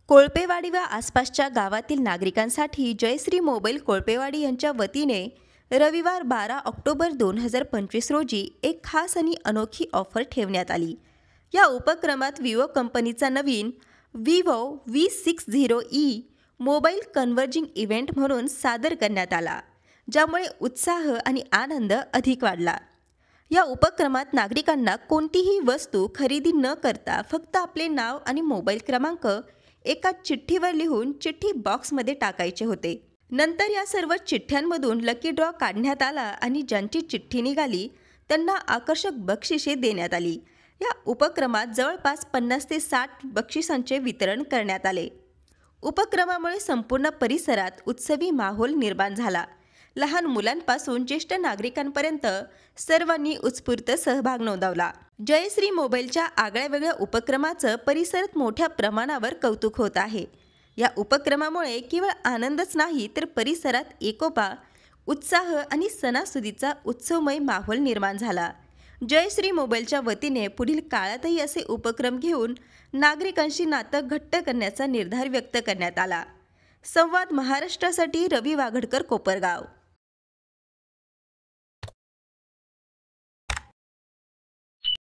कोळपेवाडी व आसपासच्या गावातील नागरिकांसाठी जयश्री मोबाईल कोळपेवाडी यांच्या वतीने रविवार 12 ऑक्टोबर 2025 रोजी एक खास आणि अनोखी ऑफर ठेवण्यात आली। या उपक्रमात विवो कंपनीचा नवीन Vivo V60e mobile converging event म्हणून सादर करण्यात आला, ज्यामुळे उत्साह आणि आनंद अधिक वाढला। या उपक्रमात नागरिकांना कोणतीही वस्तू खरेदी न करता फक्त आपले नाव आणि मोबाईल क्रमांक एका चिठ्ठीवर लिहून चिठ्ठी बॉक्समध्ये टाकायचे होते। नंतर या सर्व चिठ्ठ्यांमधून लकी ड्रॉ काढण्यात आला आणि ज्यांची चिठ्ठी निघाली त्यांना आकर्षक बक्षिसे देण्यात आली। या उपक्रमात जवळपास 50 ते 60 बक्षिसांचे वितरण करण्यात आले। उपक्रमामुळे संपूर्ण परिसरात उत्सवी माहोल निर्माण झाला। लहान मुलांपासून ज्येष्ठ नागरिकांपर्यंत सर्वांनी उत्स्फूर्त सहभाग नोंदवला। जयश्री मोबाईलच्या आगळ्यावेगळ्या उपक्रमाचं परिसरात मोठ्या प्रमाणावर कौतुक होत आहे। या उपक्रमामुळे केवळ आनंदच नाही तर परिसरात एकोपा, उत्साह आणि सणासुदीचा उत्सवमय माहोल निर्माण झाला। जयश्री मोबाईलच्या वतीने पुढील काळातही असे उपक्रम घेऊन नागरिकांशी नातं घट्ट करण्याचा निर्धार व्यक्त करण्यात आला। संवाद महाराष्ट्रासाठी रवी वाघडकर, कोपरगाव।